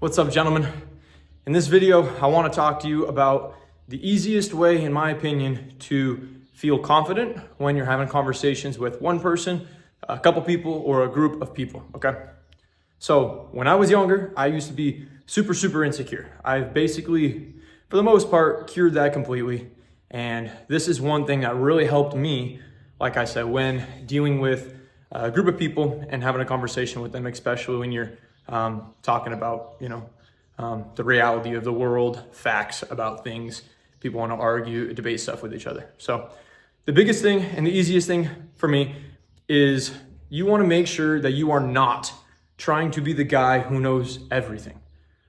What's up, gentlemen? In this video, I want to talk to you about the easiest way, in my opinion, to feel confident when you're having conversations with one person, a couple people, or a group of people, okay? So when I was younger, I used to be super insecure. I've basically, for the most part, cured that completely. And this is one thing that really helped me, like I said, when dealing with a group of people and having a conversation with them, especially when you're talking about, the reality of the world, facts about things. People want to argue, debate stuff with each other. So the biggest thing and the easiest thing for me is you want to make sure that you are not trying to be the guy who knows everything,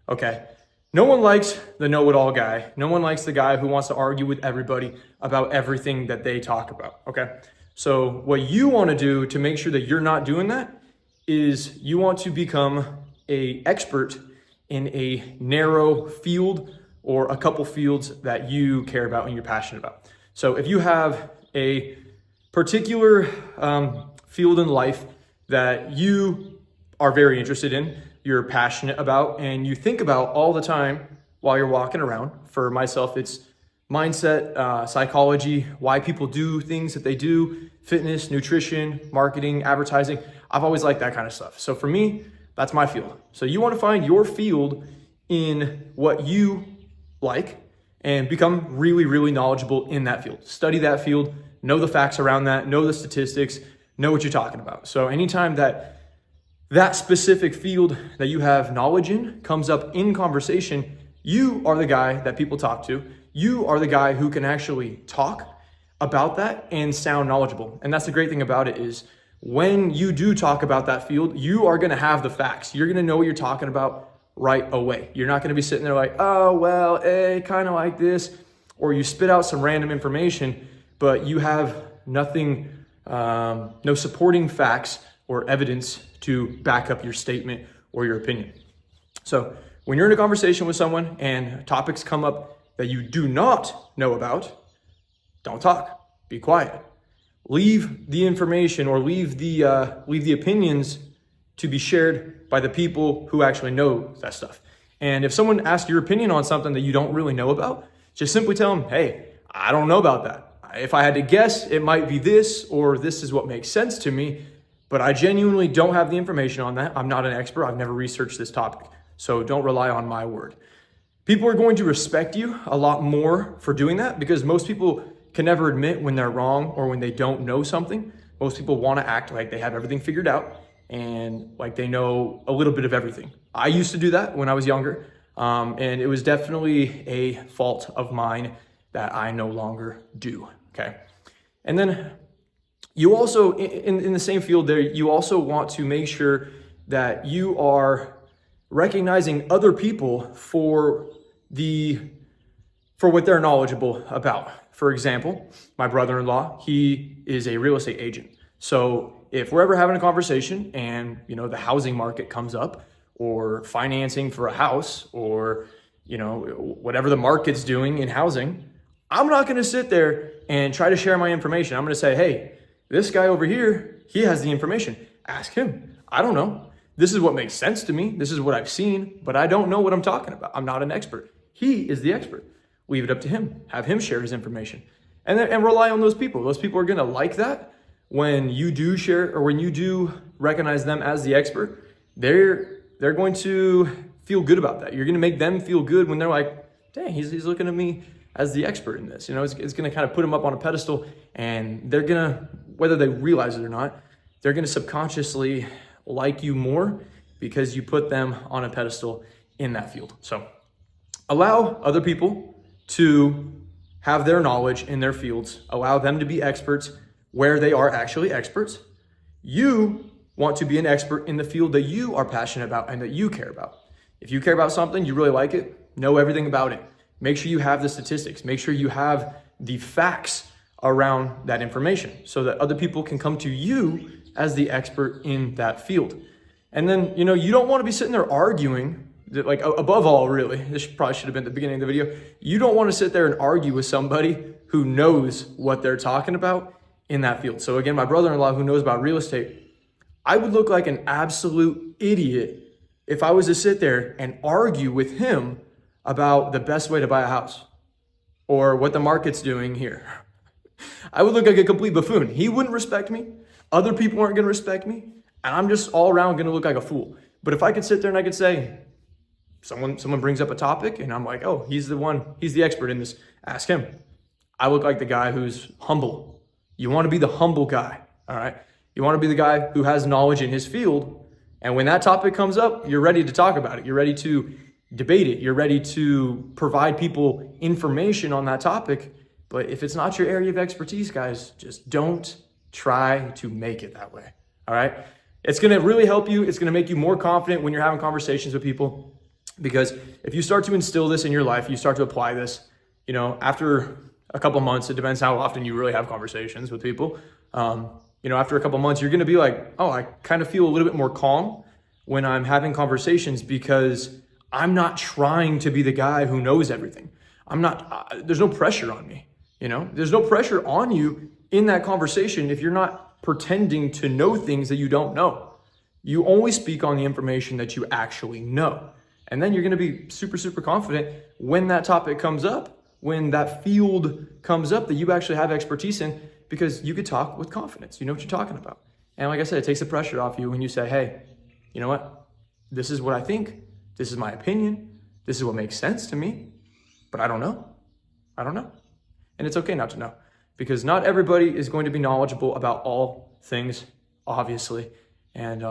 okay? No one likes the know-it-all guy. No one likes the guy who wants to argue with everybody about everything that they talk about, okay? So what you want to do to make sure that you're not doing that is you want to become an expert in a narrow field or a couple fields that you care about and you're passionate about. So if you have a particular field in life that you are very interested in, you're passionate about, and you think about all the time while you're walking around. For myself, it's mindset, psychology, why people do things that they do, fitness, nutrition, marketing, advertising. I've always liked that kind of stuff. So for me, that's my field. So you want to find your field in what you like and become really knowledgeable in that field. Study that field, know the facts around that, know the statistics, know what you're talking about. So anytime that specific field that you have knowledge in comes up in conversation, you are the guy that people talk to. You are the guy who can actually talk about that and sound knowledgeable. And that's the great thing about it is when you do talk about that field, you are going to have the facts. You're going to know what you're talking about right away. You're not going to be sitting there like, oh, well, kind of like this, or you spit out some random information, but you have nothing, no supporting facts or evidence to back up your statement or your opinion. So when you're in a conversation with someone and topics come up that you do not know about, don't talk, be quiet. Leave the information or leave the opinions to be shared by the people who actually know that stuff. And if someone asks your opinion on something that you don't really know about, just simply tell them, hey, I don't know about that. If I had to guess, it might be this, or this is what makes sense to me, but I genuinely don't have the information on that. I'm not an expert. I've never researched this topic, so don't rely on my word. People are going to respect you a lot more for doing that because most people can never admit when they're wrong or when they don't know something. Most people want to act like they have everything figured out and like they know a little bit of everything. I used to do that when I was younger, and it was definitely a fault of mine that I no longer do, okay? And then you also, in the same field there, you also want to make sure that you are recognizing other people for what they're knowledgeable about. For example, my brother-in-law, he is a real estate agent. So if we're ever having a conversation and, the housing market comes up or financing for a house or, whatever the market's doing in housing, I'm not going to sit there and try to share my information. I'm going to say, hey, this guy over here, he has the information. Ask him. I don't know. This is what makes sense to me. This is what I've seen, but I don't know what I'm talking about. I'm not an expert. He is the expert. Leave it up to him. Have him share his information and rely on those people. Those people are going to like that when you do share or when you do recognize them as the expert. They're going to feel good about that. You're going to make them feel good when they're like, dang, he's looking at me as the expert in this. It's going to kind of put them up on a pedestal, and they're going to, whether they realize it or not, they're going to subconsciously like you more because you put them on a pedestal in that field. So allow other people to have their knowledge in their fields, allow them to be experts where they are actually experts. You want to be an expert in the field that you are passionate about and that you care about. If you care about something, you really like it, know everything about it. Make sure you have the statistics. Make sure you have the facts around that information so that other people can come to you as the expert in that field. And then, you don't want to be sitting there arguing. Like above all, really, this probably should have been at the beginning of the video. You don't want to sit there and argue with somebody who knows what they're talking about in that field. So again, my brother-in-law who knows about real estate, I would look like an absolute idiot if I was to sit there and argue with him about the best way to buy a house or what the market's doing here, I would look like a complete buffoon. He wouldn't respect me. Other people aren't going to respect me. And I'm just all around going to look like a fool. But if I could sit there and I could say, someone brings up a topic and I'm like, oh, he's the expert in this, ask him. I look like the guy who's humble. You want to be the humble guy, all right? You want to be the guy who has knowledge in his field. And when that topic comes up, you're ready to talk about it. You're ready to debate it. You're ready to provide people information on that topic. But if it's not your area of expertise, guys, just don't try to make it that way, all right? It's going to really help you. It's going to make you more confident when you're having conversations with people. Because if you start to instill this in your life, you start to apply this, after a couple months, it depends how often you really have conversations with people. After a couple months, you're going to be like, oh, I kind of feel a little bit more calm when I'm having conversations because I'm not trying to be the guy who knows everything. There's no pressure on me. There's no pressure on you in that conversation if you're not pretending to know things that you don't know. You only speak on the information that you actually know. And then you're going to be super, super confident when that topic comes up, when that field comes up that you actually have expertise in, because you could talk with confidence. You know what you're talking about. And like I said, it takes the pressure off you when you say, hey, you know what? This is what I think. This is my opinion. This is what makes sense to me. But I don't know. And it's okay not to know, because not everybody is going to be knowledgeable about all things, obviously. And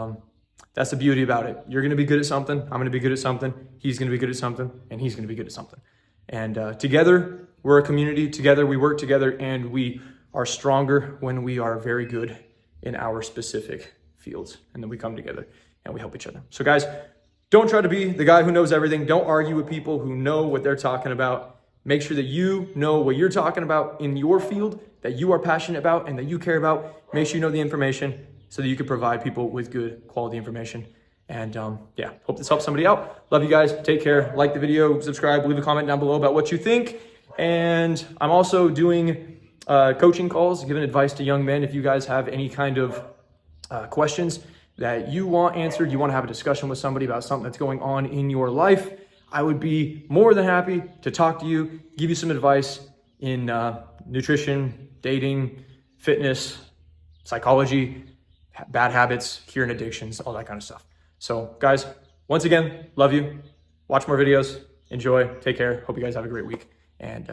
that's the beauty about it. You're going to be good at something. I'm going to be good at something. He's going to be good at something. And he's going to be good at something. And together, we're a community. Together, we work together. And we are stronger when we are very good in our specific fields. And then we come together and we help each other. So guys, don't try to be the guy who knows everything. Don't argue with people who know what they're talking about. Make sure that you know what you're talking about in your field, that you are passionate about and that you care about. Make sure you know the information so that you can provide people with good quality information. And hope this helps somebody out. Love you guys. Take care. Like the video, subscribe, leave a comment down below about what you think. And I'm also doing coaching calls, giving advice to young men. If you guys have any kind of questions that you want answered, you want to have a discussion with somebody about something that's going on in your life, I would be more than happy to talk to you, give you some advice in nutrition, dating, fitness, psychology, bad habits, curing addictions, all that kind of stuff. So guys, once again, love you. Watch more videos. Enjoy. Take care. Hope you guys have a great week. And